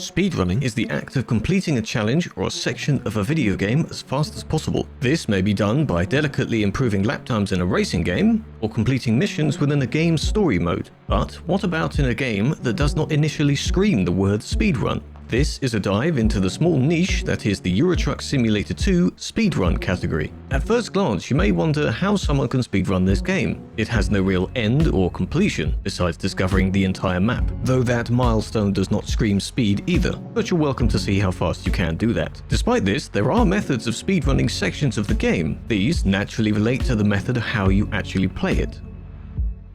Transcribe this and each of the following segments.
Speedrunning is the act of completing a challenge or a section of a video game as fast as possible. This may be done by delicately improving lap times in a racing game, or completing missions within a game's story mode. But what about in a game that does not initially scream the word speedrun? This is a dive into the small niche that is the Euro Truck Simulator 2 Speedrun category. At first glance, you may wonder how someone can speedrun this game. It has no real end or completion, besides discovering the entire map, though that milestone does not scream speed either, but you're welcome to see how fast you can do that. Despite this, there are methods of speedrunning sections of the game. These naturally relate to the method of how you actually play it.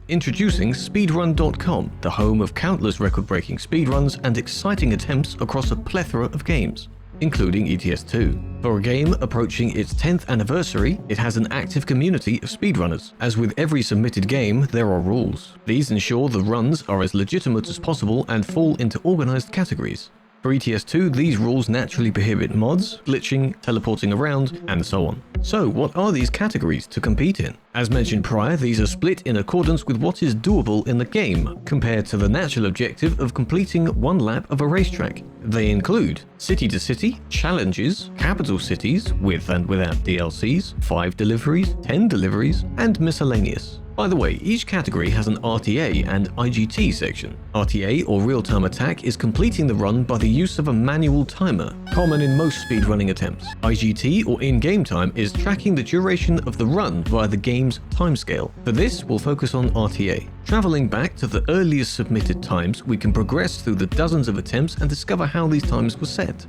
Introducing Speedrun.com, the home of countless record-breaking speedruns and exciting attempts across a plethora of games, including ETS2. For a game approaching its 10th anniversary, it has an active community of speedrunners. As with every submitted game, there are rules. These ensure the runs are as legitimate as possible and fall into organized categories. For ETS2, these rules naturally prohibit mods, glitching, teleporting around, and so on. So, what are these categories to compete in? As mentioned prior, these are split in accordance with what is doable in the game, compared to the natural objective of completing one lap of a racetrack. They include city to city, challenges, capital cities with and without DLCs, 5 deliveries, 10 deliveries, and miscellaneous. By the way, each category has an RTA and IGT section. RTA, or real-time attack, is completing the run by the use of a manual timer, common in most speedrunning attempts. IGT, or in-game time, is tracking the duration of the run via the game's timescale. For this, we'll focus on RTA. Traveling back to the earliest submitted times, we can progress through the dozens of attempts and discover how these times were set.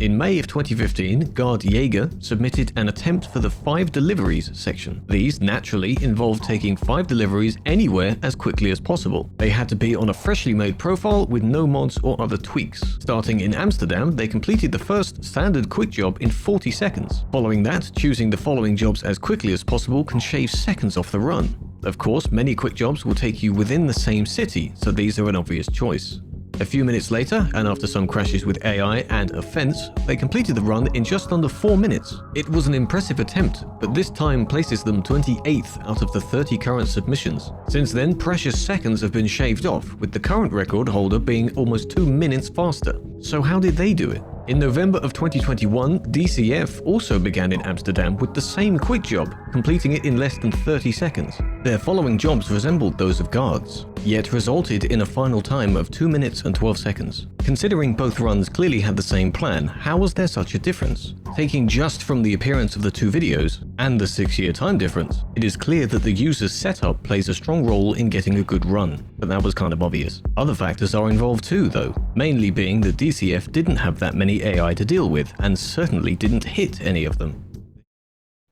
In May of 2015, Guard Jaeger submitted an attempt for the 5 deliveries section. These naturally involved taking 5 deliveries anywhere as quickly as possible. They had to be on a freshly made profile with no mods or other tweaks. Starting in Amsterdam, they completed the first standard quick job in 40 seconds. Following that, choosing the following jobs as quickly as possible can shave seconds off the run. Of course, many quick jobs will take you within the same city, so these are an obvious choice. A few minutes later, and after some crashes with AI and a fence, they completed the run in just under 4 minutes. It was an impressive attempt, but this time places them 28th out of the 30 current submissions. Since then, precious seconds have been shaved off, with the current record holder being almost 2 minutes faster. So how did they do it? In November of 2021, DCF also began in Amsterdam with the same quick job, completing it in less than 30 seconds. Their following jobs resembled those of guards, yet resulted in a final time of 2 minutes and 12 seconds. Considering both runs clearly had the same plan, how was there such a difference? Taking just from the appearance of the 2 videos, and the 6-year time difference, it is clear that the user's setup plays a strong role in getting a good run, but that was kind of obvious. Other factors are involved too, though, mainly being that DCF didn't have that many AI to deal with, and certainly didn't hit any of them.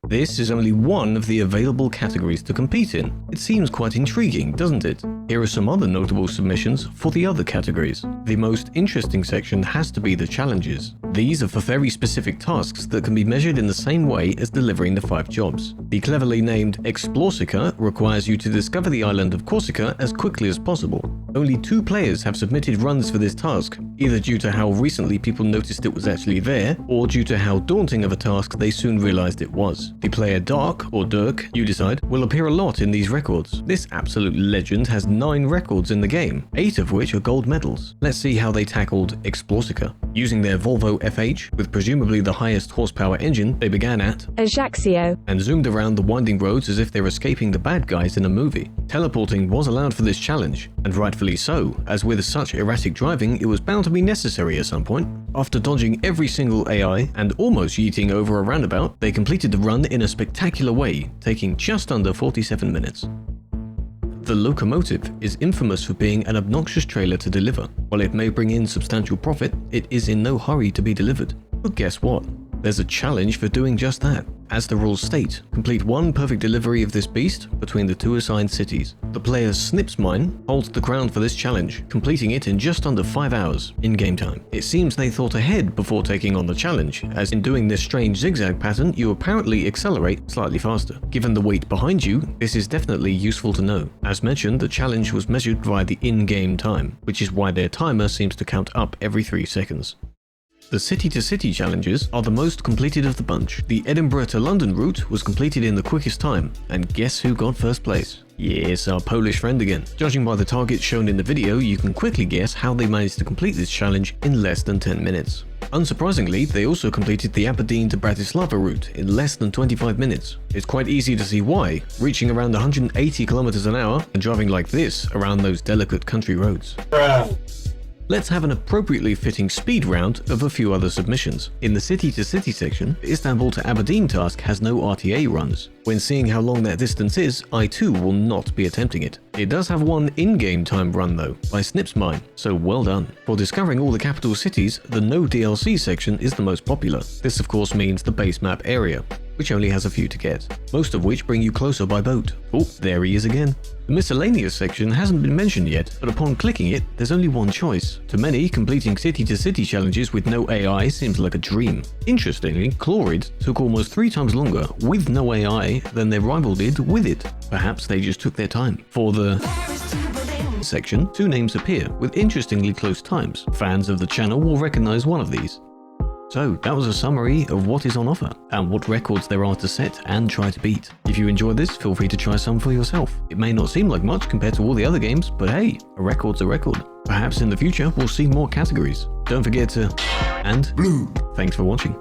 This is only one of the available categories to compete in. It seems quite intriguing, doesn't it? Here are some other notable submissions for the other categories. The most interesting section has to be the challenges. These are for very specific tasks that can be measured in the same way as delivering the 5 jobs. The cleverly named Explorsica requires you to discover the island of Corsica as quickly as possible. Only 2 players have submitted runs for this task, either due to how recently people noticed it was actually there, or due to how daunting of a task they soon realized it was. The player Dark, or Dirk, you decide, will appear a lot in these records. This absolute legend has 9 records in the game, 8 of which are gold medals. Let's see how they tackled Explorsica. Using their Volvo FH, with presumably the highest horsepower engine, they began at Ajaccio and zoomed around the winding roads as if they're escaping the bad guys in a movie. Teleporting was allowed for this challenge, and rightfully so, as with such erratic driving, it was bound to be necessary at some point. After dodging every single AI and almost yeeting over a roundabout, they completed the run in a spectacular way, taking just under 47 minutes. The Locomotive is infamous for being an obnoxious trailer to deliver. While it may bring in substantial profit, it is in no hurry to be delivered. But guess what? There's a challenge for doing just that. As the rules state, complete 1 perfect delivery of this beast between the 2 assigned cities. The player's Snips Mine holds the crown for this challenge, completing it in just under 5 hours in game time. It seems they thought ahead before taking on the challenge, as in doing this strange zigzag pattern, you apparently accelerate slightly faster. Given the weight behind you, this is definitely useful to know. As mentioned, the challenge was measured via the in-game time, which is why their timer seems to count up every 3 seconds. The city-to-city challenges are the most completed of the bunch. The Edinburgh to London route was completed in the quickest time, and guess who got first place? Yes, our Polish friend again. Judging by the targets shown in the video, you can quickly guess how they managed to complete this challenge in less than 10 minutes. Unsurprisingly, they also completed the Aberdeen to Bratislava route in less than 25 minutes. It's quite easy to see why, reaching around 180 km an hour and driving like this around those delicate country roads. Let's have an appropriately fitting speed round of a few other submissions. In the city-to-city section, the Istanbul to Aberdeen task has no RTA runs. When seeing how long that distance is, I too will not be attempting it. It does have one in-game time run though, by Snipsmine, so well done. For discovering all the capital cities, the no DLC section is the most popular. This of course means the base map area, which only has a few to get, most of which bring you closer by boat. Oh, there he is again. The Miscellaneous section hasn't been mentioned yet, but upon clicking it, there's only one choice. To many, completing city-to-city challenges with no AI seems like a dream. Interestingly, Chlorid took almost 3 times longer with no AI than their rival did with it. Perhaps they just took their time. For the section, 2 names appear with interestingly close times. Fans of the channel will recognize one of these. So that was a summary of what is on offer and what records there are to set and try to beat. If you enjoyed this, feel free to try some for yourself. It may not seem like much compared to all the other games, but hey, a record's a record. Perhaps in the future we'll see more categories. Don't forget to... and... blue. Thanks for watching.